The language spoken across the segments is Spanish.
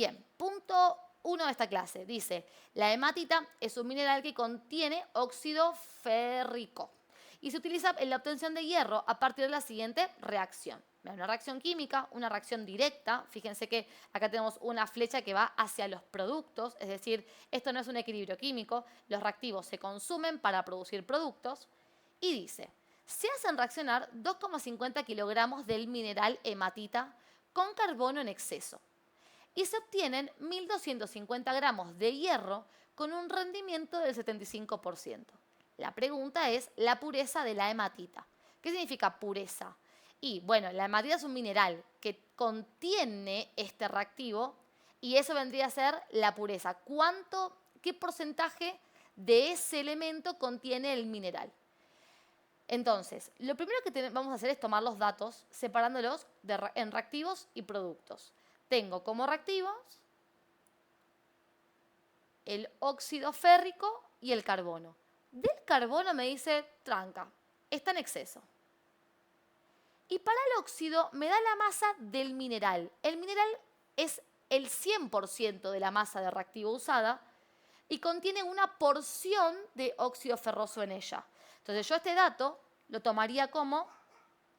Bien, punto 1 de esta clase. Dice, la hematita es un mineral que contiene óxido férrico y se utiliza en la obtención de hierro a partir de la siguiente reacción. Una reacción química, una reacción directa. Fíjense que acá tenemos una flecha que va hacia los productos, es decir, esto no es un equilibrio químico, los reactivos se consumen para producir productos. Y dice, se hacen reaccionar 2,50 kilogramos del mineral hematita con carbono en exceso y se obtienen 1.250 gramos de hierro con un rendimiento del 75%. La pregunta es la pureza de la hematita. ¿Qué significa pureza? Y bueno, la hematita es un mineral que contiene este reactivo y eso vendría a ser la pureza. ¿Qué porcentaje de ese elemento contiene el mineral? Entonces, lo primero que vamos a hacer es tomar los datos separándolos en reactivos y productos. Tengo como reactivos el óxido férrico y el carbono. Del carbono me dice tranca, está en exceso. Y para el óxido me da la masa del mineral. El mineral es el 100% de la masa de reactivo usada y contiene una porción de óxido ferroso en ella. Entonces yo este dato lo tomaría como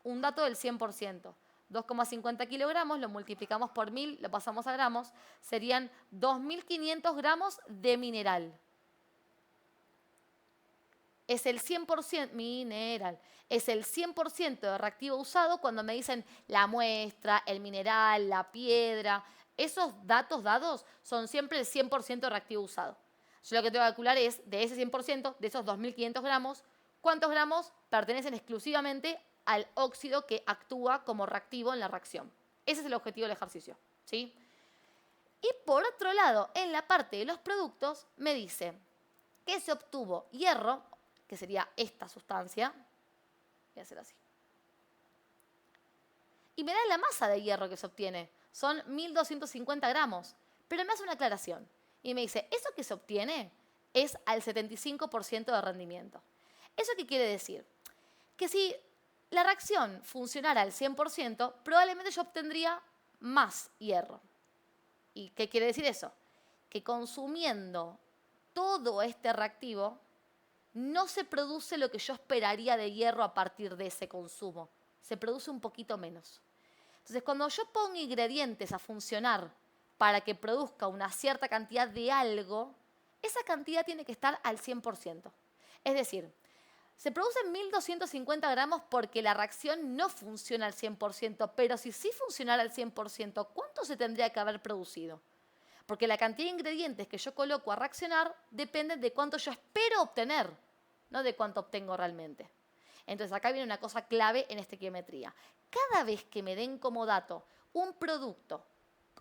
un dato del 100%. 2,50 kilogramos, lo multiplicamos por 1000, lo pasamos a gramos, serían 2.500 gramos de mineral. Es el 100% mineral. Es el 100% de reactivo usado cuando me dicen la muestra, el mineral, la piedra. Esos datos dados son siempre el 100% de reactivo usado. Yo lo que tengo que calcular es, de ese 100%, de esos 2.500 gramos, ¿cuántos gramos pertenecen exclusivamente al óxido que actúa como reactivo en la reacción? Ese es el objetivo del ejercicio, ¿sí? Y por otro lado, en la parte de los productos, me dice que se obtuvo hierro, que sería esta sustancia, voy a hacer así, y me da la masa de hierro que se obtiene, son 1.250 gramos, pero me hace una aclaración y me dice, eso que se obtiene es al 75% de rendimiento. ¿Eso qué quiere decir? Que si la reacción funcionara al 100%, probablemente yo obtendría más hierro. ¿Y qué quiere decir eso? Que consumiendo todo este reactivo, no se produce lo que yo esperaría de hierro a partir de ese consumo. Se produce un poquito menos. Entonces, cuando yo pongo ingredientes a funcionar para que produzca una cierta cantidad de algo, esa cantidad tiene que estar al 100%. Es decir, se producen 1.250 gramos porque la reacción no funciona al 100%, pero si sí funcionara al 100%, ¿cuánto se tendría que haber producido? Porque la cantidad de ingredientes que yo coloco a reaccionar depende de cuánto yo espero obtener, no de cuánto obtengo realmente. Entonces acá viene una cosa clave en estequiometría. Cada vez que me den como dato un producto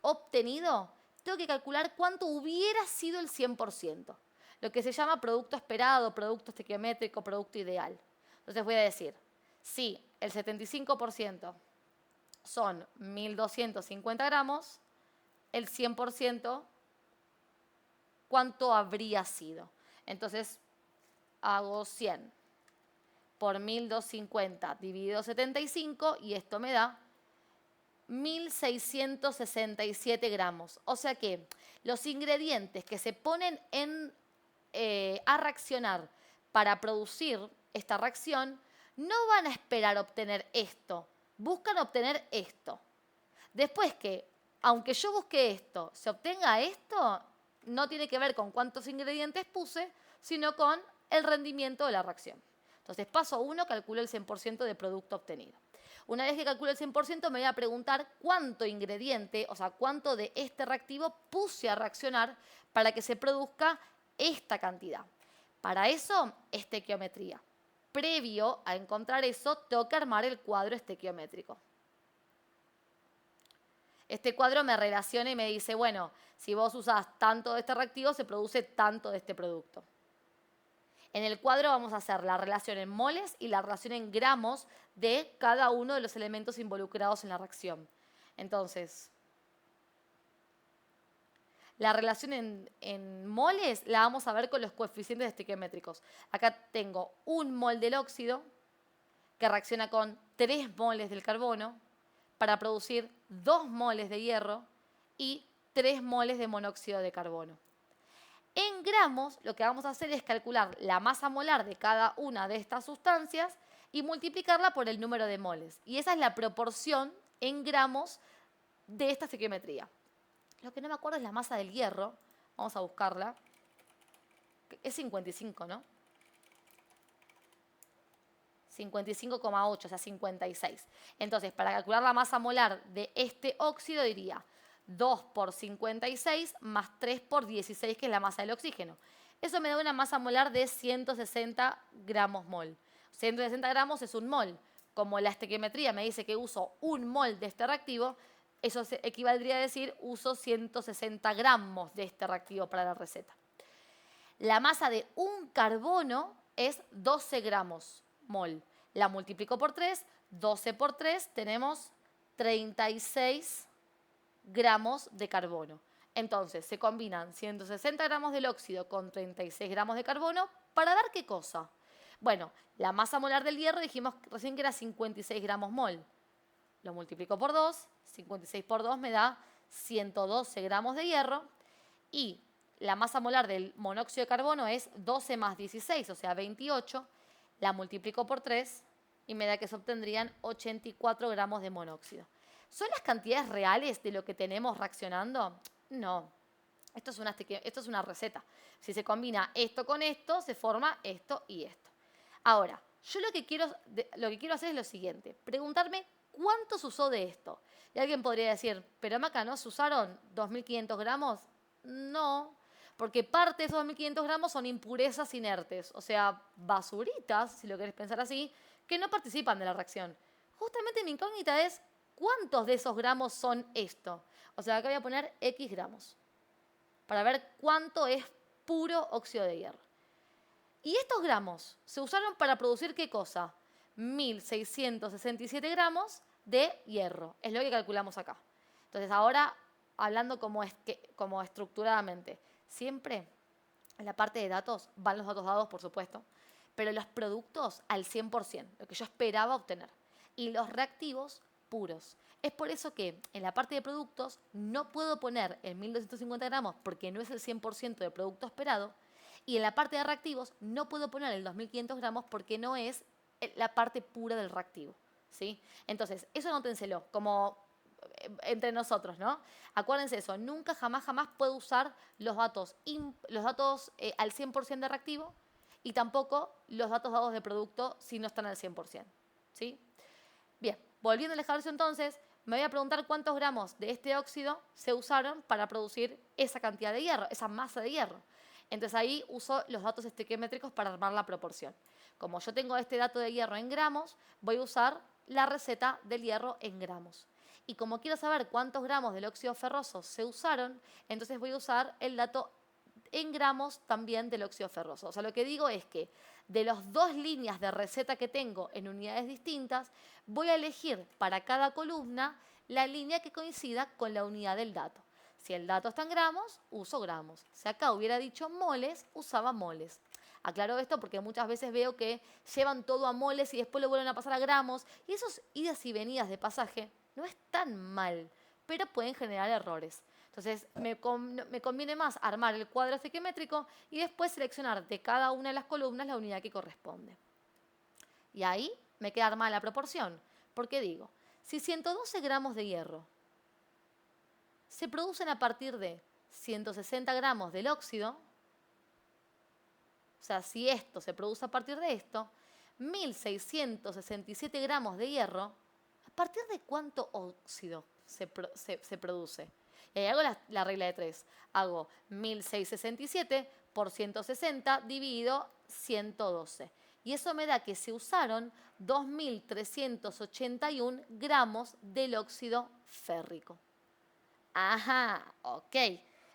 obtenido, tengo que calcular cuánto hubiera sido el 100%. Lo que se llama producto esperado, producto estequiométrico, producto ideal. Entonces voy a decir, si el 75% son 1.250 gramos, el 100%, ¿cuánto habría sido? Entonces, hago 100 por 1.250 dividido 75 y esto me da 1.667 gramos. O sea que los ingredientes que se ponen a reaccionar para producir esta reacción no van a esperar obtener esto, buscan obtener esto. Después que, aunque yo busque esto, se obtenga esto, no tiene que ver con cuántos ingredientes puse, sino con el rendimiento de la reacción. Entonces, paso 1, calculo el 100% de producto obtenido. Una vez que calculo el 100%, me voy a preguntar cuánto ingrediente, o sea, cuánto de este reactivo puse a reaccionar para que se produzca esta cantidad. Para eso, estequiometría. Previo a encontrar eso, tengo que armar el cuadro estequiométrico. Este cuadro me relaciona y me dice, bueno, si vos usás tanto de este reactivo, se produce tanto de este producto. En el cuadro vamos a hacer la relación en moles y la relación en gramos de cada uno de los elementos involucrados en la reacción. Entonces, la relación en moles la vamos a ver con los coeficientes estequiométricos. Acá tengo 1 mol del óxido que reacciona con 3 moles del carbono para producir 2 moles de hierro y 3 moles de monóxido de carbono. En gramos, lo que vamos a hacer es calcular la masa molar de cada una de estas sustancias y multiplicarla por el número de moles. Y esa es la proporción en gramos de esta estequiometría. Lo que no me acuerdo es la masa del hierro. Vamos a buscarla. Es 55, ¿no? 55,8, o sea, 56. Entonces, para calcular la masa molar de este óxido diría 2 por 56 más 3 por 16, que es la masa del oxígeno. Eso me da una masa molar de 160 gramos mol. 160 gramos es un mol. Como la estequiometría me dice que uso un mol de este reactivo, eso equivaldría a decir uso 160 gramos de este reactivo para la receta. La masa de un carbono es 12 gramos mol. La multiplico por 3, 12 por 3, tenemos 36 gramos de carbono. Entonces, se combinan 160 gramos del óxido con 36 gramos de carbono para dar ¿qué cosa? Bueno, la masa molar del hierro dijimos recién que era 56 gramos mol. Lo multiplico por 2, 56 por 2 me da 112 gramos de hierro y la masa molar del monóxido de carbono es 12 más 16, o sea, 28. La multiplico por 3 y me da que se obtendrían 84 gramos de monóxido. ¿Son las cantidades reales de lo que tenemos reaccionando? No. Esto es una receta. Si se combina esto con esto, se forma esto y esto. Ahora, yo lo que quiero hacer es lo siguiente. Preguntarme cuánto se usó de esto. Y alguien podría decir, pero Maca, ¿no se usaron 2.500 gramos? No, porque parte de esos 2.500 gramos son impurezas inertes, o sea, basuritas, si lo querés pensar así, que no participan de la reacción. Justamente mi incógnita es, ¿cuántos de esos gramos son esto? O sea, acá voy a poner X gramos, para ver cuánto es puro óxido de hierro. Y estos gramos se usaron para producir ¿qué cosa? 1.667 gramos de hierro, es lo que calculamos acá. Entonces ahora, hablando como estructuradamente, siempre en la parte de datos van los datos dados, por supuesto, pero los productos al 100%, lo que yo esperaba obtener, y los reactivos puros. Es por eso que en la parte de productos no puedo poner el 1.250 gramos porque no es el 100% del producto esperado, y en la parte de reactivos no puedo poner el 2.500 gramos porque no es la parte pura del reactivo, ¿sí? Entonces, eso anótenselo como entre nosotros, ¿no? Acuérdense eso, nunca, jamás puedo usar los datos al 100% de reactivo y tampoco los datos dados de producto si no están al 100%, ¿sí? Bien, volviendo al ejercicio entonces, me voy a preguntar cuántos gramos de este óxido se usaron para producir esa cantidad de hierro, esa masa de hierro. Entonces ahí uso los datos estequiométricos para armar la proporción. Como yo tengo este dato de hierro en gramos, voy a usar la receta del hierro en gramos. Y como quiero saber cuántos gramos del óxido ferroso se usaron, entonces voy a usar el dato en gramos también del óxido ferroso. O sea, lo que digo es que de las dos líneas de receta que tengo en unidades distintas, voy a elegir para cada columna la línea que coincida con la unidad del dato. Si el dato está en gramos, uso gramos. Si acá hubiera dicho moles, usaba moles. Aclaro esto porque muchas veces veo que llevan todo a moles y después lo vuelven a pasar a gramos. Y esos idas y venidas de pasaje no es tan mal, pero pueden generar errores. Entonces, me conviene más armar el cuadro estequiométrico y después seleccionar de cada una de las columnas la unidad que corresponde. Y ahí me queda armada la proporción. Porque digo, si 112 gramos de hierro se producen a partir de 160 gramos del óxido, o sea, si esto se produce a partir de esto, 1.667 gramos de hierro, ¿a partir de cuánto óxido se produce? Y ahí hago la regla de 3. Hago 1.667 por 160 dividido 112. Y eso me da que se usaron 2.381 gramos del óxido férrico. Ajá, ok.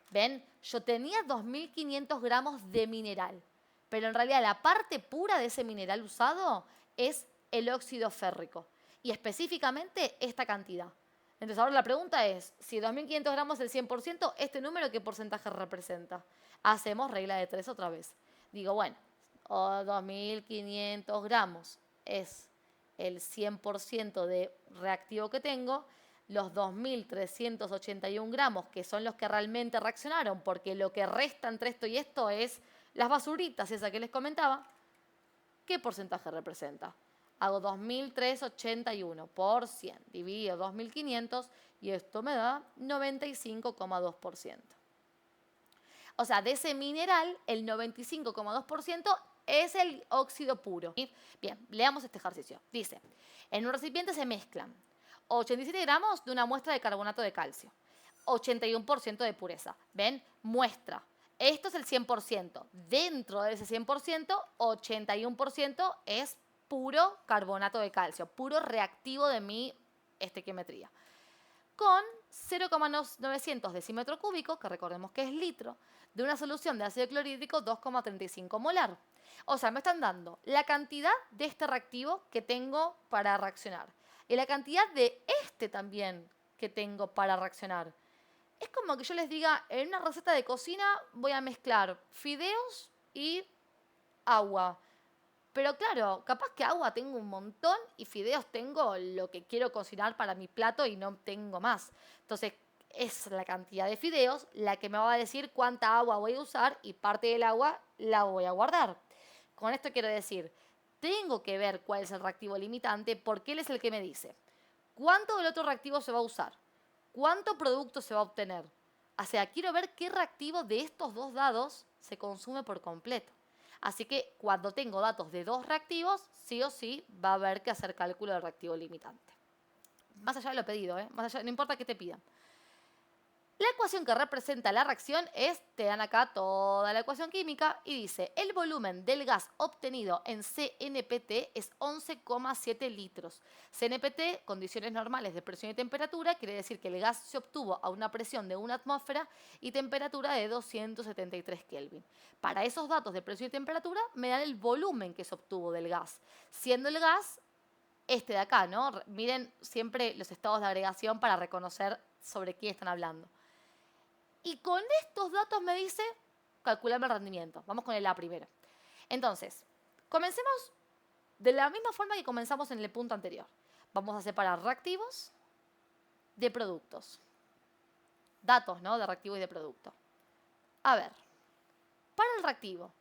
¿Ven? Yo tenía 2.500 gramos de mineral, pero en realidad la parte pura de ese mineral usado es el óxido férrico y específicamente esta cantidad. Entonces ahora la pregunta es, si 2.500 gramos es el 100%, ¿este número qué porcentaje representa? Hacemos regla de 3 otra vez. Digo, bueno, 2.500 gramos es el 100% de reactivo que tengo, los 2.381 gramos, que son los que realmente reaccionaron, porque lo que resta entre esto y esto es las basuritas, esa que les comentaba, ¿qué porcentaje representa? Hago 2.381 por 100, dividido 2.500 y esto me da 95,2%. O sea, de ese mineral, el 95,2% es el óxido puro. Bien, leamos este ejercicio. Dice, en un recipiente se mezclan 87 gramos de una muestra de carbonato de calcio, 81% de pureza. ¿Ven? Muestra. Esto es el 100%. Dentro de ese 100%, 81% es puro carbonato de calcio, puro reactivo de mi estequiometría. Con 0,900 decímetro cúbico, que recordemos que es litro, de una solución de ácido clorhídrico 2,35 molar. O sea, me están dando la cantidad de este reactivo que tengo para reaccionar y la cantidad de este también que tengo para reaccionar. Es como que yo les diga, en una receta de cocina voy a mezclar fideos y agua. Pero claro, capaz que agua tengo un montón y fideos tengo lo que quiero cocinar para mi plato y no tengo más. Entonces, es la cantidad de fideos la que me va a decir cuánta agua voy a usar y parte del agua la voy a guardar. Con esto quiero decir, tengo que ver cuál es el reactivo limitante porque él es el que me dice cuánto del otro reactivo se va a usar, cuánto producto se va a obtener. O sea, quiero ver qué reactivo de estos dos dados se consume por completo. Así que cuando tengo datos de dos reactivos, sí o sí va a haber que hacer cálculo del reactivo limitante. Más allá de lo pedido, más allá, no importa qué te pidan. La ecuación que representa la reacción es, te dan acá toda la ecuación química y dice, el volumen del gas obtenido en CNPT es 11,7 litros. CNPT, condiciones normales de presión y temperatura, quiere decir que el gas se obtuvo a una presión de 1 atmósfera y temperatura de 273 Kelvin. Para esos datos de presión y temperatura me dan el volumen que se obtuvo del gas, siendo el gas este de acá, ¿no? Miren siempre los estados de agregación para reconocer sobre qué están hablando. Y con estos datos me dice, calculame el rendimiento. Vamos con el A primero. Entonces, comencemos de la misma forma que comenzamos en el punto anterior. Vamos a separar reactivos de productos. Datos, ¿no? De reactivo y de producto. A ver, para el reactivo.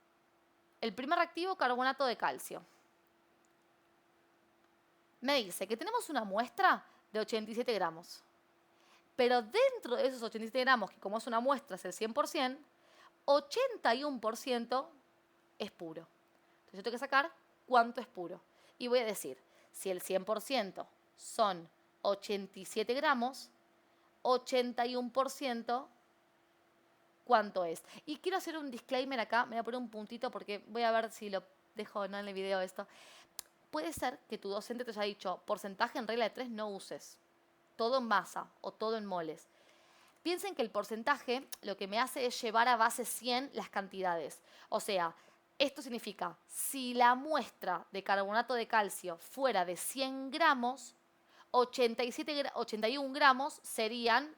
El primer reactivo, carbonato de calcio. Me dice que tenemos una muestra de 87 gramos. Pero dentro de esos 87 gramos, que como es una muestra es el 100%, 81% es puro. Entonces yo tengo que sacar cuánto es puro. Y voy a decir, si el 100% son 87 gramos, 81% ¿cuánto es? Y quiero hacer un disclaimer acá, me voy a poner un puntito porque voy a ver si lo dejo no en el video esto. Puede ser que tu docente te haya dicho, porcentaje en regla de 3 no uses. Todo en masa o todo en moles. Piensen que el porcentaje lo que me hace es llevar a base 100 las cantidades. O sea, esto significa, si la muestra de carbonato de calcio fuera de 100 gramos, 81 gramos serían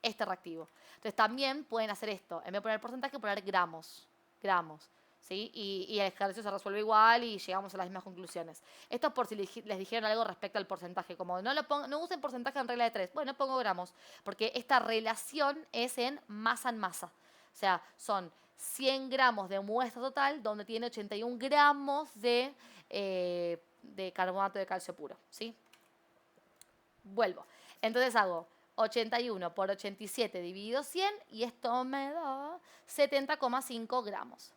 este reactivo. Entonces también pueden hacer esto. En vez de poner porcentaje, poner gramos. ¿Sí? Y el ejercicio se resuelve igual y llegamos a las mismas conclusiones. Esto es por si les dijeron algo respecto al porcentaje, como no usen porcentaje en regla de 3. Bueno, pongo gramos, porque esta relación es en masa. O sea, son 100 gramos de muestra total donde tiene 81 gramos de carbonato de calcio puro. ¿Sí? Vuelvo. Entonces hago 81 por 87 dividido 100 y esto me da 70,5 gramos.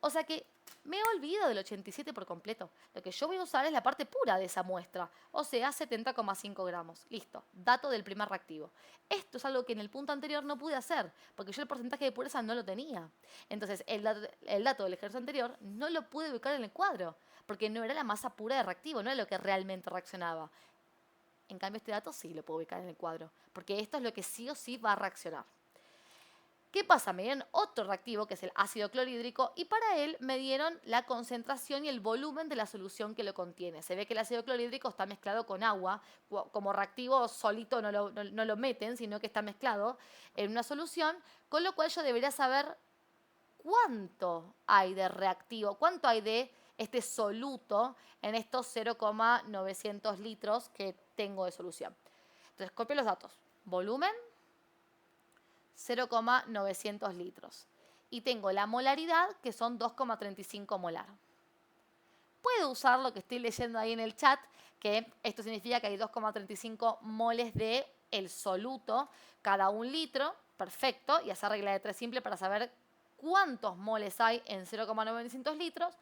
O sea que me olvido del 87 por completo. Lo que yo voy a usar es la parte pura de esa muestra, o sea, 70,5 gramos. Listo, dato del primer reactivo. Esto es algo que en el punto anterior no pude hacer, porque yo el porcentaje de pureza no lo tenía. Entonces, el dato del ejercicio anterior no lo pude ubicar en el cuadro, porque no era la masa pura de reactivo, no era lo que realmente reaccionaba. En cambio, este dato sí lo puedo ubicar en el cuadro, porque esto es lo que sí o sí va a reaccionar. ¿Qué pasa? Me dieron otro reactivo, que es el ácido clorhídrico, y para él me dieron la concentración y el volumen de la solución que lo contiene. Se ve que el ácido clorhídrico está mezclado con agua. Como reactivo solito no lo meten, sino que está mezclado en una solución, con lo cual yo debería saber cuánto hay de reactivo, cuánto hay de este soluto en estos 0,900 litros que tengo de solución. Entonces copio los datos. Volumen, 0,900 litros. Y tengo la molaridad, que son 2,35 molar. Puedo usar lo que estoy leyendo ahí en el chat, que esto significa que hay 2,35 moles de el soluto cada un litro. Perfecto. Y hacer regla de 3 simple para saber cuántos moles hay en 0,900 litros.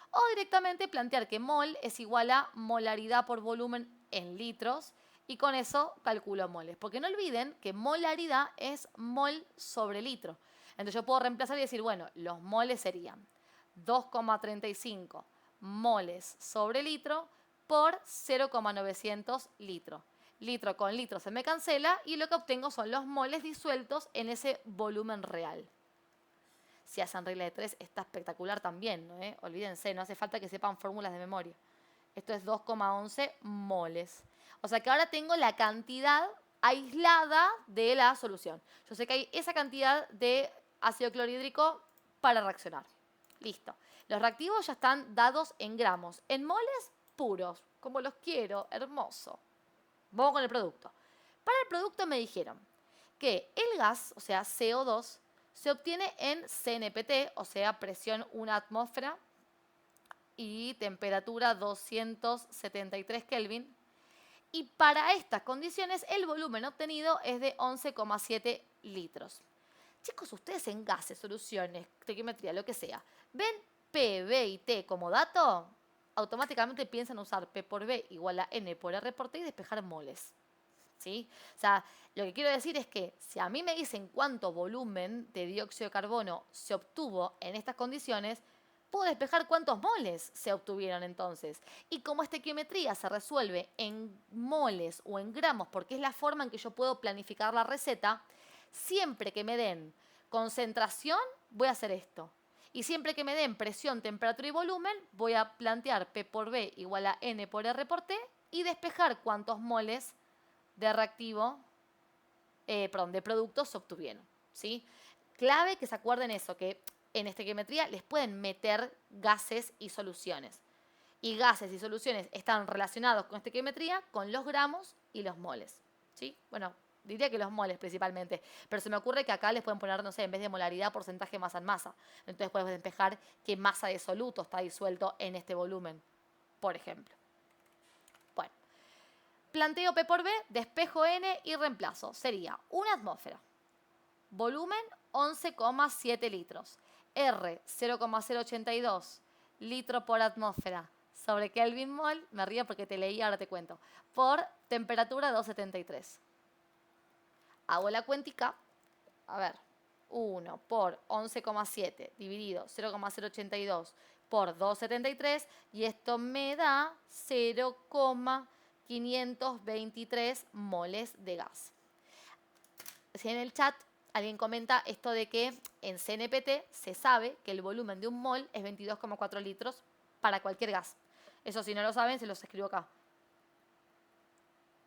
O directamente plantear que mol es igual a molaridad por volumen en litros. Y con eso calculo moles. Porque no olviden que molaridad es mol sobre litro. Entonces yo puedo reemplazar y decir, bueno, los moles serían 2,35 moles sobre litro por 0,900 litros. Litro con litro se me cancela y lo que obtengo son los moles disueltos en ese volumen real. Si hacen regla de 3 está espectacular también, ¿no? Olvídense, no hace falta que sepan fórmulas de memoria. Esto es 2,11 moles. O sea que ahora tengo la cantidad aislada de la solución. Yo sé que hay esa cantidad de ácido clorhídrico para reaccionar. Listo. Los reactivos ya están dados en gramos. En moles puros, como los quiero, hermoso. Vamos con el producto. Para el producto me dijeron que el gas, o sea, CO2, se obtiene en CNPT, o sea, presión 1 atmósfera y temperatura 273 Kelvin. Y para estas condiciones el volumen obtenido es de 11,7 litros. Chicos, ustedes en gases, soluciones, estequiometría, lo que sea, ven P, B y T como dato, automáticamente piensan usar P por B igual a N por R por T y despejar moles. ¿Sí? O sea, lo que quiero decir es que si a mí me dicen cuánto volumen de dióxido de carbono se obtuvo en estas condiciones, puedo despejar cuántos moles se obtuvieron entonces. Y como esta estequiometría se resuelve en moles o en gramos, porque es la forma en que yo puedo planificar la receta, siempre que me den concentración, voy a hacer esto. Y siempre que me den presión, temperatura y volumen, voy a plantear P por B igual a N por R por T y despejar cuántos moles de reactivo, de productos se obtuvieron. ¿Sí? Clave que se acuerden eso, que en estequiometría les pueden meter gases y soluciones. Y gases y soluciones están relacionados con estequiometría con los gramos y los moles. ¿Sí? Bueno, diría que los moles principalmente, pero se me ocurre que acá les pueden poner, no sé, en vez de molaridad, porcentaje masa en masa. Entonces puedes despejar qué masa de soluto está disuelto en este volumen, por ejemplo. Bueno, planteo P por B, despejo N y reemplazo. Sería una atmósfera. Volumen 11,7 litros. R 0,082 litro por atmósfera sobre Kelvin mol, me río porque te leí, ahora te cuento, por temperatura 273. Hago la cuentica, a ver, 1 por 11,7 dividido 0,082 por 273 y esto me da 0,523 moles de gas. Si en el chat alguien comenta esto de que en CNPT se sabe que el volumen de un mol es 22,4 litros para cualquier gas. Eso si no lo saben, se los escribo acá.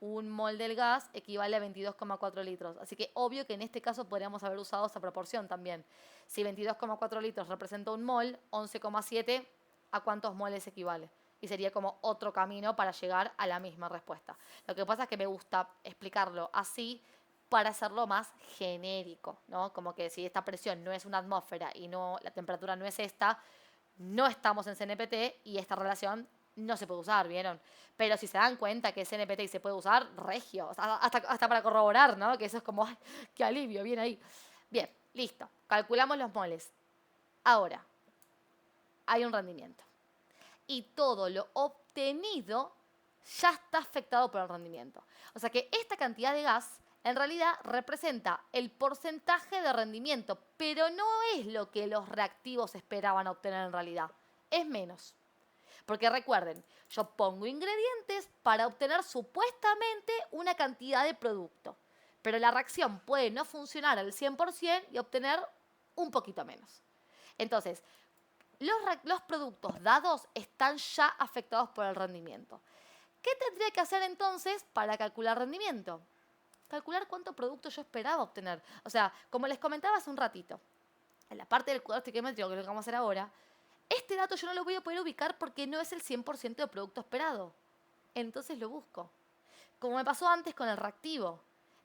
Un mol del gas equivale a 22,4 litros. Así que obvio que en este caso podríamos haber usado esa proporción también. Si 22,4 litros representa un mol, 11,7 ¿a cuántos moles equivale? Y sería como otro camino para llegar a la misma respuesta. Lo que pasa es que me gusta explicarlo así para hacerlo más genérico, ¿no? Como que si esta presión no es una atmósfera y no, la temperatura no es esta, no estamos en CNPT y esta relación no se puede usar, ¿vieron? Pero si se dan cuenta que es CNPT y se puede usar, regio, hasta para corroborar, ¿no? Que eso es como, ¡ay, qué alivio! Bien ahí. Bien, listo. Calculamos los moles. Ahora, hay un rendimiento. Y todo lo obtenido ya está afectado por el rendimiento. O sea que esta cantidad de gas en realidad representa el porcentaje de rendimiento, pero no es lo que los reactivos esperaban obtener en realidad. Es menos. Porque recuerden, yo pongo ingredientes para obtener supuestamente una cantidad de producto. Pero la reacción puede no funcionar al 100% y obtener un poquito menos. Entonces, los productos dados están ya afectados por el rendimiento. ¿Qué tendría que hacer entonces para calcular rendimiento? Calcular cuánto producto yo esperaba obtener. O sea, como les comentaba hace un ratito, en la parte del cuadro estequiométrico, que es lo que vamos a hacer ahora, este dato yo no lo voy a poder ubicar porque no es el 100% de producto esperado. Entonces lo busco. como me pasó antes con el reactivo.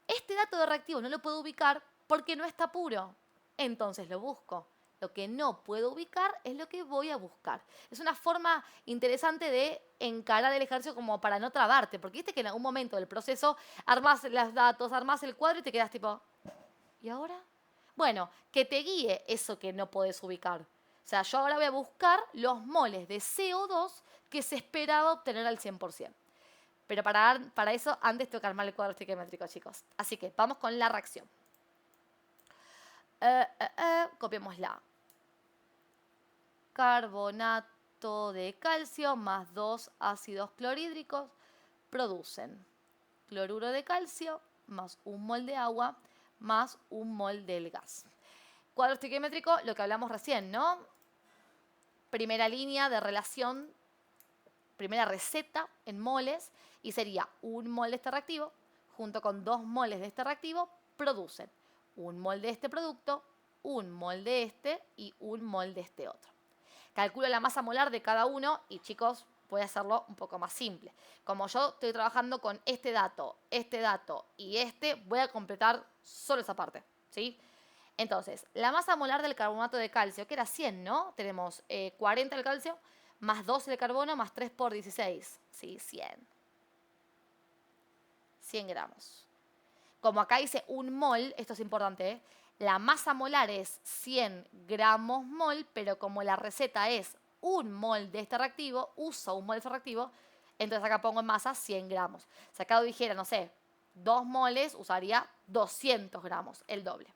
Este dato de reactivo no lo puedo ubicar porque no está puro. Entonces lo busco. Lo que no puedo ubicar es lo que voy a buscar. Es una forma interesante de encarar el ejercicio como para no trabarte, porque viste que en algún momento del proceso armás los datos, armás el cuadro y te quedas tipo, ¿y ahora? Bueno, que te guíe eso que no podés ubicar. O sea, yo ahora voy a buscar los moles de CO2 que se esperaba obtener al 100%. Pero para eso antes tengo que armar el cuadro estequiométrico, chicos. Así que vamos con la reacción. Copiémosla. Carbonato de calcio más 2 ácidos clorhídricos producen cloruro de calcio más un mol de agua más un mol del gas. Cuadro estequiométrico, lo que hablamos recién, ¿no? Primera línea de relación, primera receta en moles, y sería un mol de este reactivo junto con 2 moles de este reactivo producen un mol de este producto, un mol de este y un mol de este otro. Calculo la masa molar de cada uno y, chicos, voy a hacerlo un poco más simple. Como yo estoy trabajando con este dato y este, voy a completar solo esa parte, ¿sí? Entonces, la masa molar del carbonato de calcio, que era 100, ¿no? Tenemos 40 del calcio, más 12 de carbono, más 3 por 16. Sí, 100. 100 gramos. Como acá dice un mol, esto es importante, ¿eh? La masa molar es 100 gramos mol, pero como la receta es un mol de este reactivo, uso un mol de este reactivo, entonces acá pongo en masa 100 gramos. Si acá dijera, no sé, 2 moles, usaría 200 gramos, el doble.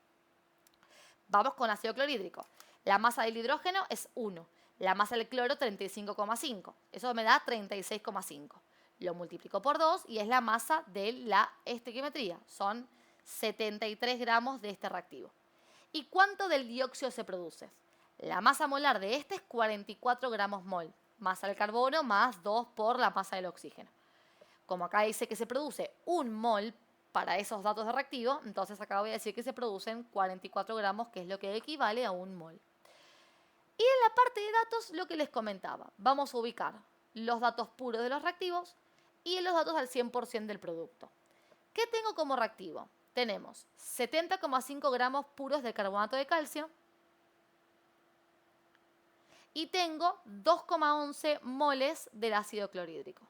Vamos con ácido clorhídrico. La masa del hidrógeno es 1. La masa del cloro 35,5. Eso me da 36,5. Lo multiplico por 2 y es la masa de la estequiometría. Son 73 gramos de este reactivo. ¿Y cuánto del dióxido se produce? La masa molar de este es 44 gramos mol. Masa del carbono más 2 por la masa del oxígeno. Como acá dice que se produce un mol para esos datos de reactivo, entonces acá voy a decir que se producen 44 gramos, que es lo que equivale a un mol. Y en la parte de datos, lo que les comentaba, vamos a ubicar los datos puros de los reactivos y los datos al 100% del producto. ¿Qué tengo como reactivo? Tenemos 70,5 gramos puros de carbonato de calcio y tengo 2,11 moles del ácido clorhídrico.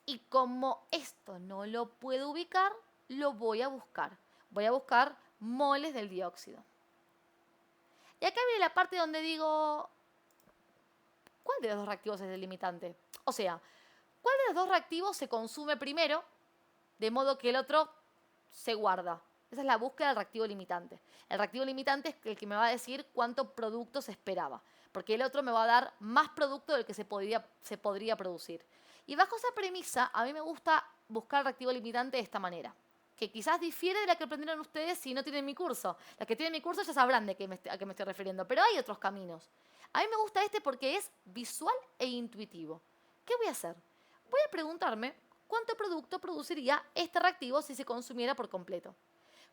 Y como esto no lo puedo ubicar, lo voy a buscar. Voy a buscar moles del dióxido. Y acá viene la parte donde digo, ¿cuál de los dos reactivos es el limitante? O sea, ¿cuál de los dos reactivos se consume primero de modo que el otro se guarda? Esa es la búsqueda del reactivo limitante. El reactivo limitante es el que me va a decir cuánto producto se esperaba, porque el otro me va a dar más producto del que se podría producir. Y bajo esa premisa, a mí me gusta buscar el reactivo limitante de esta manera, que quizás difiere de la que aprendieron ustedes si no tienen mi curso. Los que tienen mi curso ya sabrán a qué me estoy refiriendo, pero hay otros caminos. A mí me gusta este porque es visual e intuitivo. ¿Qué voy a hacer? Voy a preguntarme cuánto producto produciría este reactivo si se consumiera por completo.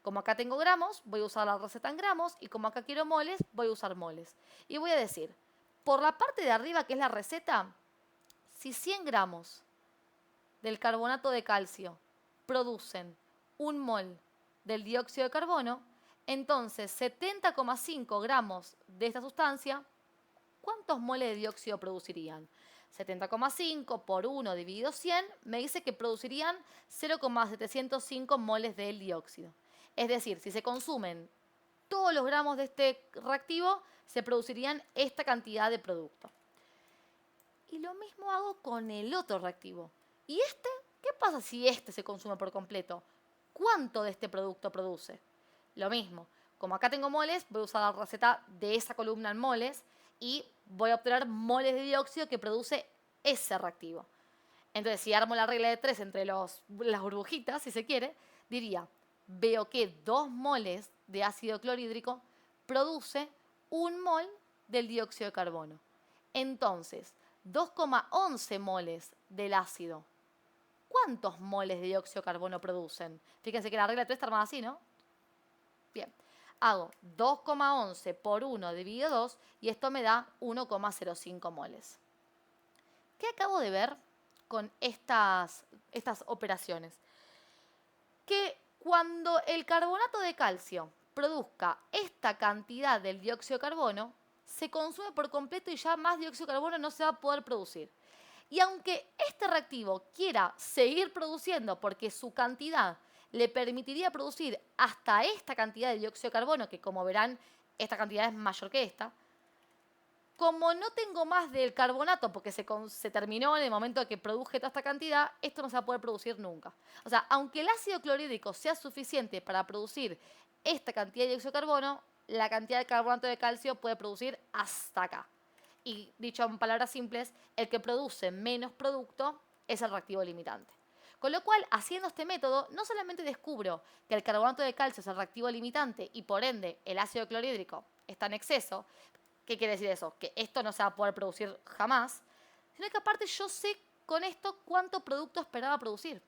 Como acá tengo gramos, voy a usar la receta en gramos, y como acá quiero moles, voy a usar moles. Y voy a decir, por la parte de arriba, que es la receta, si 100 gramos del carbonato de calcio producen un mol del dióxido de carbono, entonces 70,5 gramos de esta sustancia, ¿cuántos moles de dióxido producirían? 70,5 por 1 dividido 100 me dice que producirían 0,705 moles del dióxido. Es decir, si se consumen todos los gramos de este reactivo, se producirían esta cantidad de producto. Y lo mismo hago con el otro reactivo. ¿Y este? ¿Qué pasa si este se consume por completo? ¿Cuánto de este producto produce? Lo mismo. Como acá tengo moles, voy a usar la receta de esa columna en moles y voy a obtener moles de dióxido que produce ese reactivo. Entonces, si armo la regla de 3 entre las burbujitas, si se quiere, diría, veo que 2 moles de ácido clorhídrico produce 1 mol del dióxido de carbono. Entonces, 2,11 moles del ácido. ¿Cuántos moles de dióxido de carbono producen? Fíjense que la regla de 3 está armada así, ¿no? Bien. Hago 2,11 por 1 dividido 2 y esto me da 1,05 moles. ¿Qué acabo de ver con estas operaciones? que cuando el carbonato de calcio produzca esta cantidad del dióxido de carbono, se consume por completo y ya más dióxido de carbono no se va a poder producir. Y aunque este reactivo quiera seguir produciendo porque su cantidad le permitiría producir hasta esta cantidad de dióxido de carbono, que como verán, esta cantidad es mayor que esta, como no tengo más del carbonato porque se terminó en el momento de que produje toda esta cantidad, esto no se va a poder producir nunca. O sea, aunque el ácido clorhídrico sea suficiente para producir esta cantidad de dióxido de carbono, la cantidad de carbonato de calcio puede producir hasta acá. Y dicho en palabras simples, el que produce menos producto es el reactivo limitante. Con lo cual, haciendo este método, no solamente descubro que el carbonato de calcio es el reactivo limitante y por ende el ácido clorhídrico está en exceso. ¿Qué quiere decir eso? Que esto no se va a poder producir jamás, sino que aparte yo sé con esto cuánto producto esperaba producir.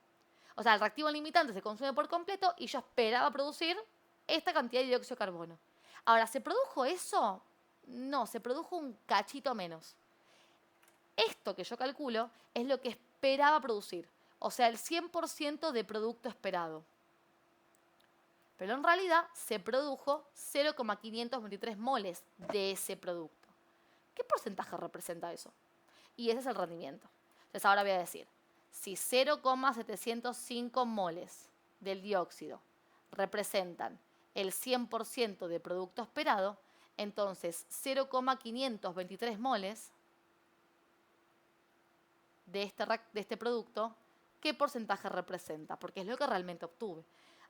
O sea, el reactivo limitante se consume por completo y yo esperaba producir esta cantidad de dióxido de carbono. Ahora, ¿se produjo eso? No, se produjo un cachito menos. Esto que yo calculo es lo que esperaba producir, o sea, el 100% de producto esperado. Pero en realidad se produjo 0,523 moles de ese producto. ¿Qué porcentaje representa eso? Y ese es el rendimiento. Entonces ahora voy a decir, si 0,705 moles del dióxido representan el 100% de producto esperado, entonces 0,523 moles de este producto, ¿qué porcentaje representa? Porque es lo que realmente obtuve.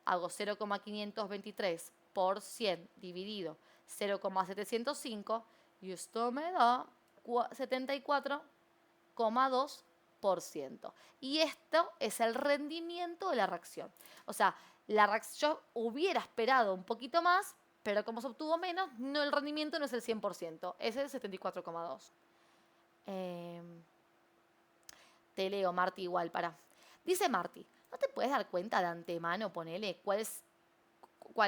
Hago 0,523 por 100 dividido 0,705 y esto me da 74,2%. Y esto es el rendimiento de la reacción. O sea, yo hubiera esperado un poquito más, pero como se obtuvo menos, no, el rendimiento no es el 100%, es el 74,2%. Te leo, Marti, igual, para. Dice Marti, ¿no te puedes dar cuenta de antemano, ponele, cuál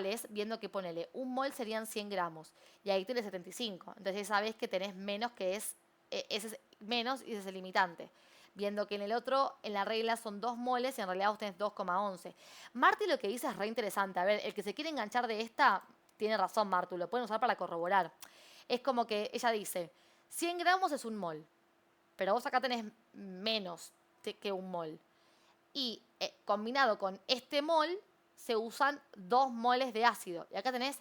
es, viendo que ponele, un mol serían 100 gramos y ahí tenés 75? Entonces sabes que tenés menos, que ese es menos y ese es el limitante. Viendo que en el otro, en la regla son 2 moles y en realidad vos tenés 2,11. Marti lo que dice es re interesante. A ver, el que se quiere enganchar de esta, tiene razón, Martu, lo pueden usar para corroborar. Es como que ella dice, 100 gramos es un mol, pero vos acá tenés menos que un mol. Y combinado con este mol, se usan 2 moles de ácido. Y acá tenés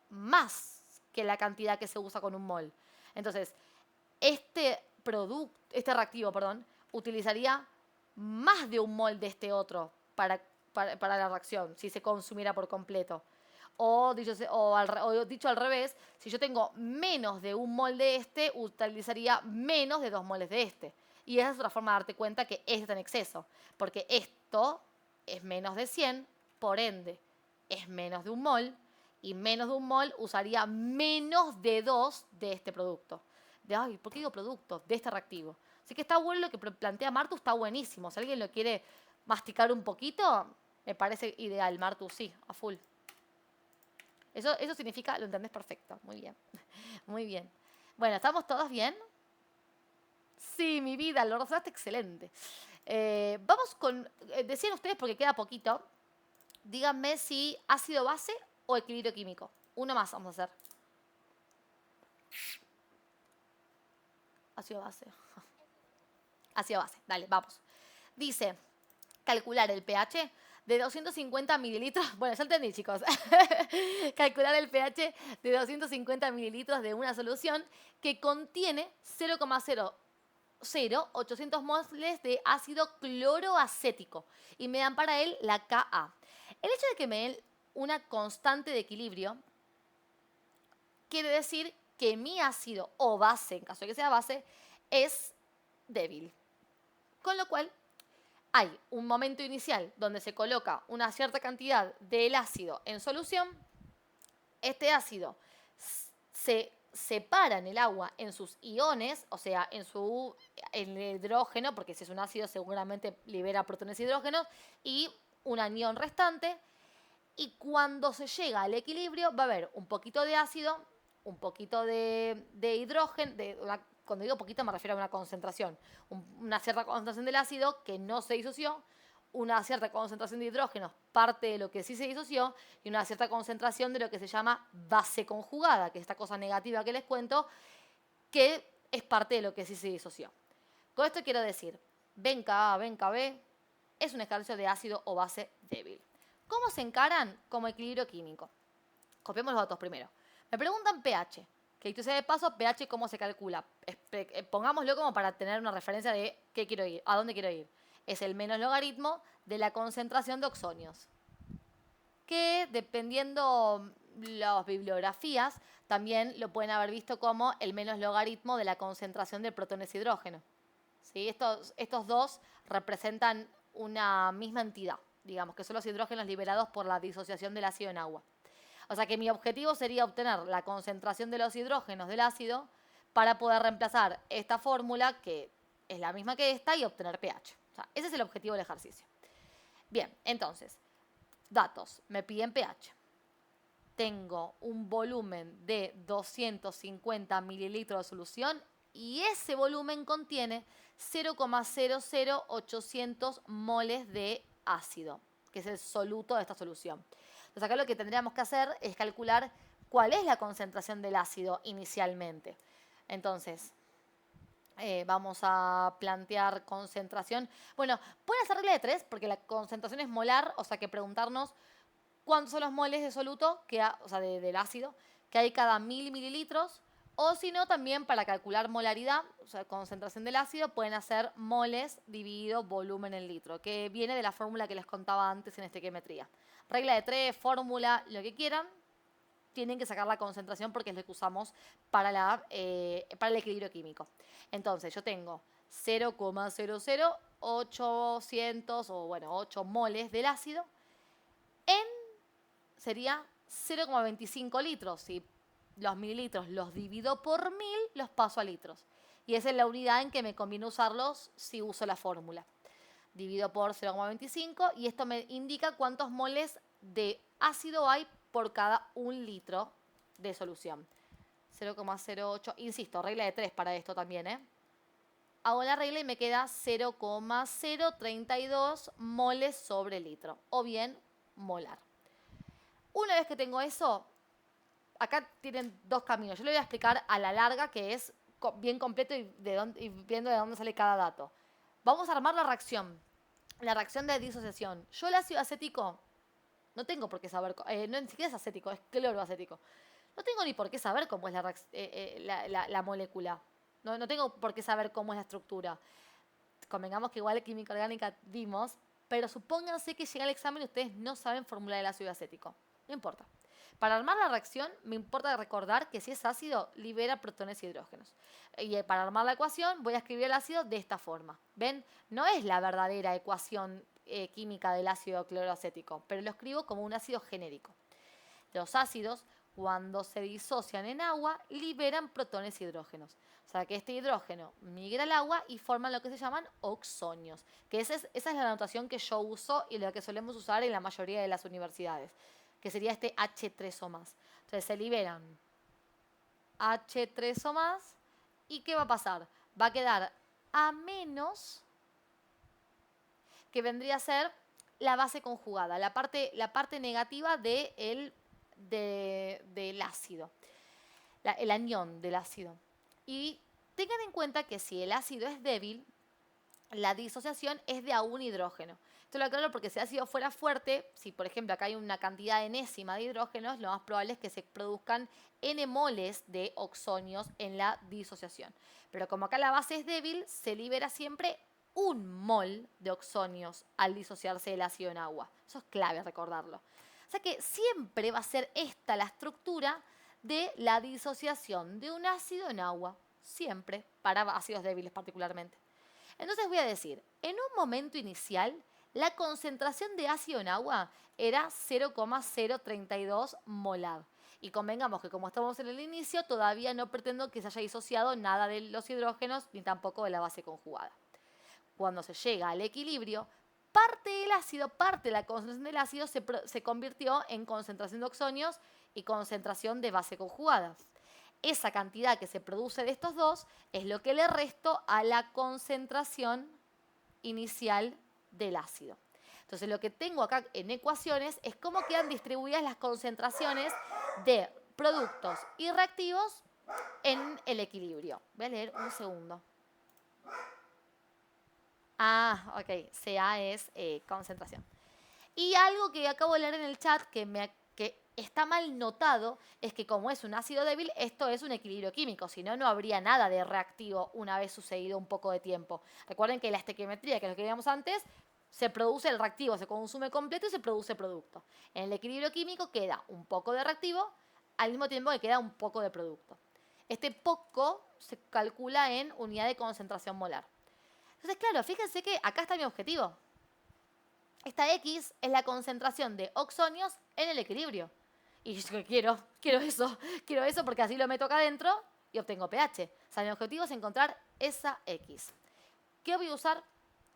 más que la cantidad que se usa con un mol. Entonces, este reactivo, utilizaría más de un mol de este otro para la reacción, si se consumiera por completo. O dicho al revés, si yo tengo menos de un mol de este, utilizaría menos de 2 moles de este. Y esa es otra forma de darte cuenta que este está en exceso. Porque esto es menos de 100, por ende, es menos de un mol. Y menos de un mol usaría menos de 2 de este producto. ¿Por qué digo producto? De este reactivo. Así que está bueno lo que plantea Martu, está buenísimo. Si alguien lo quiere masticar un poquito, me parece ideal. Martu, sí, a full. Eso significa, lo entendés perfecto. Muy bien. Muy bien. Bueno, ¿estamos todos bien? Sí, mi vida, lo resolvaste excelente. Vamos con, decían ustedes porque queda poquito, díganme si ácido base o equilibrio químico. Uno más vamos a hacer. Ácido base. Ácido base, dale, vamos. Dice, calcular el pH de 250 mililitros. Bueno, ya entendí, chicos. Calcular el pH de 250 mililitros de una solución que contiene 0,00800 moles de ácido cloroacético. Y me dan para él la Ka. El hecho de que me den una constante de equilibrio quiere decir que mi ácido o base, en caso de que sea base, es débil. Con lo cual, hay un momento inicial donde se coloca una cierta cantidad del ácido en solución. Este ácido se separa en el agua en sus iones, o sea, en el hidrógeno, porque si es un ácido seguramente libera protones y hidrógenos, y un anión restante. Y cuando se llega al equilibrio va a haber un poquito de ácido, un poquito de hidrógeno, cuando digo poquito me refiero a una concentración, una cierta concentración del ácido que no se disoció, una cierta concentración de hidrógenos, parte de lo que sí se disoció, y una cierta concentración de lo que se llama base conjugada, que es esta cosa negativa que les cuento, que es parte de lo que sí se disoció. Con esto quiero decir, ven Ka, ven Kb, es un ejercicio de ácido o base débil. ¿Cómo se encaran? Como equilibrio químico. Copiemos los datos primero. Me preguntan pH, que dicho sea de paso, pH cómo se calcula. Pongámoslo como para tener una referencia de qué quiero ir, a dónde quiero ir. Es el menos logaritmo de la concentración de oxonios, que dependiendo las bibliografías, también lo pueden haber visto como el menos logaritmo de la concentración de protones y hidrógeno. ¿Sí? Estos dos representan una misma entidad, digamos, que son los hidrógenos liberados por la disociación del ácido en agua. O sea que mi objetivo sería obtener la concentración de los hidrógenos del ácido para poder reemplazar esta fórmula, que es la misma que esta, y obtener pH. O sea, ese es el objetivo del ejercicio. Bien, entonces, datos. Me piden pH. Tengo un volumen de 250 mililitros de solución y ese volumen contiene 0,00800 moles de ácido, que es el soluto de esta solución. Entonces acá lo que tendríamos que hacer es calcular cuál es la concentración del ácido inicialmente. Entonces, vamos a plantear concentración. Bueno, puede ser regla de 3 porque la concentración es molar, o sea que preguntarnos cuántos son los moles de soluto, del ácido, que hay cada 1000 mililitros. O si no, también para calcular molaridad, o sea, concentración del ácido, pueden hacer moles dividido volumen en litro, que viene de la fórmula que les contaba antes en estequiometría. Regla de 3, fórmula, lo que quieran, tienen que sacar la concentración porque es lo que usamos para el equilibrio químico. Entonces, yo tengo 0,00800 o 8 moles del ácido sería 0,25 litros. Si los mililitros los divido por 1000, los paso a litros. Y esa es la unidad en que me conviene usarlos si uso la fórmula. Divido por 0,25 y esto me indica cuántos moles de ácido hay por cada 1 litro de solución. 0,08, insisto, regla de 3 para esto también, Hago la regla y me queda 0,032 moles sobre litro, o bien molar. Una vez que tengo eso, acá tienen dos caminos. Yo le voy a explicar a la larga, que es bien completo y viendo de dónde sale cada dato. Vamos a armar la reacción de disociación. Yo el ácido acético no tengo por qué saber, no ni siquiera es acético, es cloroacético. No tengo ni por qué saber cómo es la molécula. No tengo por qué saber cómo es la estructura. Convengamos que igual química orgánica vimos, pero supónganse que llega el examen y ustedes no saben formular el ácido acético. No importa. Para armar la reacción me importa recordar que si es ácido, libera protones y hidrógenos. Y para armar la ecuación voy a escribir el ácido de esta forma. ¿Ven? No es la verdadera ecuación química del ácido cloroacético, pero lo escribo como un ácido genérico. Los ácidos, cuando se disocian en agua, liberan protones y hidrógenos. O sea que este hidrógeno migra al agua y forman lo que se llaman oxonios. Que esa es la notación que yo uso y la que solemos usar en la mayoría de las universidades, que sería este H3O+. Entonces se liberan H3O+, ¿y qué va a pasar? Va a quedar A-, que vendría a ser la base conjugada, la parte negativa del ácido, el anión del ácido. Y tengan en cuenta que si el ácido es débil, la disociación es de a un hidrógeno. Esto lo aclaro porque si el ácido fuera fuerte, si por ejemplo acá hay una cantidad enésima de hidrógenos, lo más probable es que se produzcan N moles de oxonios en la disociación. Pero como acá la base es débil, se libera siempre 1 mol de oxonios al disociarse el ácido en agua. Eso es clave recordarlo. O sea que siempre va a ser esta la estructura de la disociación de un ácido en agua. Siempre, para ácidos débiles particularmente. Entonces voy a decir, en un momento inicial, la concentración de ácido en agua era 0,032 molar. Y convengamos que como estamos en el inicio, todavía no pretendo que se haya disociado nada de los hidrógenos ni tampoco de la base conjugada. Cuando se llega al equilibrio, parte de la concentración del ácido se convirtió en concentración de oxonios y concentración de base conjugada. Esa cantidad que se produce de estos dos es lo que le resto a la concentración inicial del ácido. Entonces lo que tengo acá en ecuaciones es cómo quedan distribuidas las concentraciones de productos y reactivos en el equilibrio. Voy a leer un segundo. Ah, ok, CA es concentración. Y algo que acabo de leer en el chat que está mal notado es que como es un ácido débil, esto es un equilibrio químico, si no, no habría nada de reactivo una vez sucedido un poco de tiempo. Recuerden que la estequiometría, que es lo que veíamos antes, se produce el reactivo, se consume completo y se produce producto. En el equilibrio químico queda un poco de reactivo al mismo tiempo que queda un poco de producto. Este poco se calcula en unidad de concentración molar. Entonces, claro, fíjense que acá está mi objetivo. Esta X es la concentración de oxonios en el equilibrio. Y yo quiero eso porque así lo meto acá adentro y obtengo pH. O sea, mi objetivo es encontrar esa X. ¿Qué voy a usar?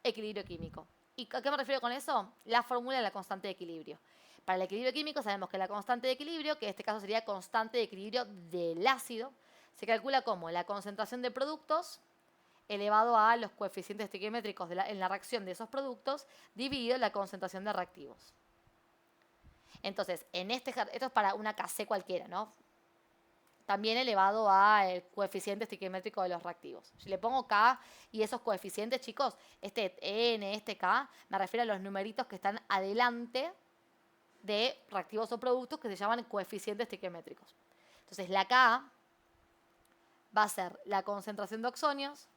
Equilibrio químico. ¿Y a qué me refiero con eso? La fórmula de la constante de equilibrio. Para el equilibrio químico sabemos que la constante de equilibrio, que en este caso sería constante de equilibrio del ácido, se calcula como la concentración de productos elevado a los coeficientes estequiométricos en la reacción de esos productos dividido la concentración de reactivos. Entonces, esto es para una KC cualquiera, ¿no? También elevado al coeficiente estequiométrico de los reactivos. Si le pongo K y esos coeficientes, chicos, este N, este K, me refiero a los numeritos que están adelante de reactivos o productos que se llaman coeficientes estequiométricos. Entonces, la K va a ser la concentración de oxonios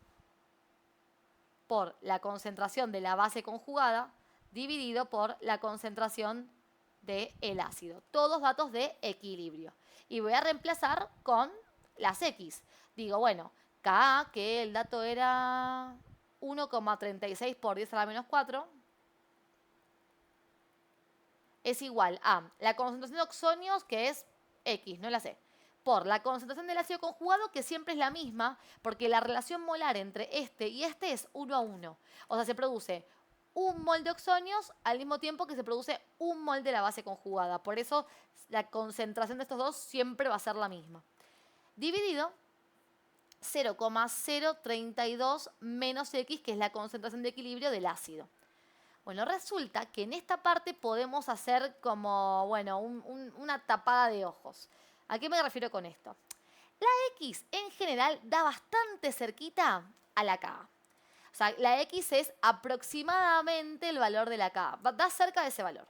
por la concentración de la base conjugada dividido por la concentración del ácido. Todos datos de equilibrio. Y voy a reemplazar con las X. Digo, bueno, Ka, que el dato era 1,36 por 10 a la menos 4, es igual a la concentración de oxonios, que es X, no la sé, por la concentración del ácido conjugado, que siempre es la misma, porque la relación molar entre este y este es 1 a 1. O sea, se produce un mol de oxonios al mismo tiempo que se produce un mol de la base conjugada. Por eso la concentración de estos dos siempre va a ser la misma. Dividido 0,032 menos X, que es la concentración de equilibrio del ácido. Bueno, resulta que en esta parte podemos hacer como, bueno, una tapada de ojos. ¿A qué me refiero con esto? La X en general da bastante cerquita a la K. O sea, la X es aproximadamente el valor de la K. Da cerca de ese valor.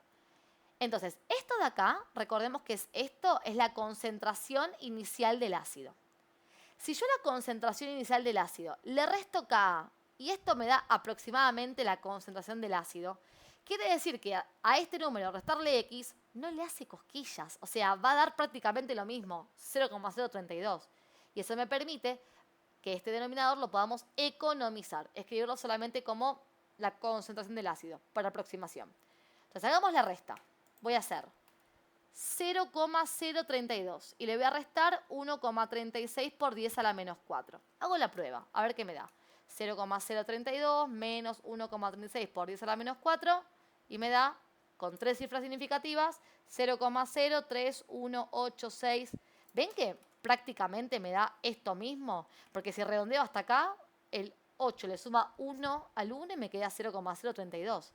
Entonces, esto de acá, recordemos que esto es la concentración inicial del ácido. Si yo la concentración inicial del ácido le resto Ka y esto me da aproximadamente la concentración del ácido, quiere decir que a este número restarle X no le hace cosquillas. O sea, va a dar prácticamente lo mismo, 0,032. Y eso me permite que este denominador lo podamos economizar, escribirlo solamente como la concentración del ácido, para aproximación. Entonces, hagamos la resta. Voy a hacer 0,032 y le voy a restar 1,36 por 10 a la menos 4. Hago la prueba, a ver qué me da. 0,032 menos 1,36 por 10 a la menos 4 y me da, con tres cifras significativas, 0,03186. ¿Ven que prácticamente me da esto mismo? Porque si redondeo hasta acá, el 8 le suma 1 al 1 y me queda 0,032.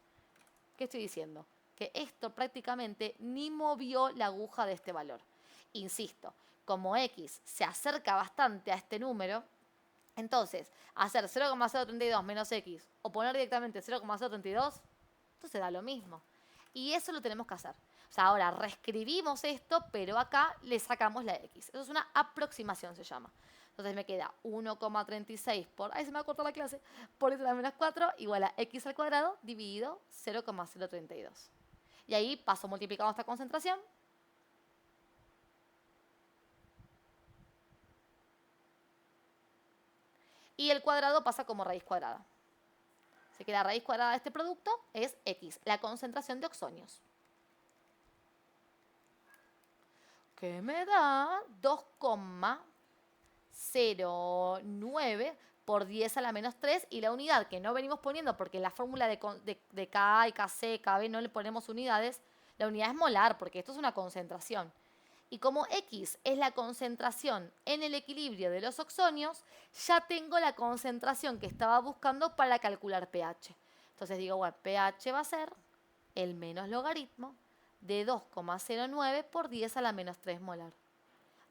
¿Qué estoy diciendo? Que esto prácticamente ni movió la aguja de este valor. Insisto, como X se acerca bastante a este número, entonces hacer 0,032 menos X o poner directamente 0,032, entonces da lo mismo. Y eso lo tenemos que hacer. O sea, ahora reescribimos esto, pero acá le sacamos la X. Eso es una aproximación, se llama. Entonces me queda 1,36 por, ahí se me va a cortar la clase, por 10 a la menos 4 igual a X al cuadrado dividido 0,032. Y ahí paso multiplicando esta concentración. Y el cuadrado pasa como raíz cuadrada. Así que la raíz cuadrada de este producto es X, la concentración de oxonios. Que me da 2,09 por 10 a la menos 3 y la unidad que no venimos poniendo porque en la fórmula de Ka y Kc, Kb no le ponemos unidades, la unidad es molar porque esto es una concentración. Y como X es la concentración en el equilibrio de los oxonios, ya tengo la concentración que estaba buscando para calcular pH. Entonces digo, bueno, pH va a ser el menos logaritmo de 2,09 por 10 a la menos 3 molar.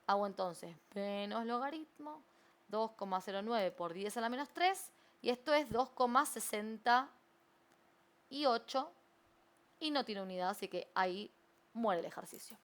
Hago entonces menos logaritmo, 2,09 por 10 a la menos 3, y esto es 2,68 y no tiene unidad, así que ahí muere el ejercicio.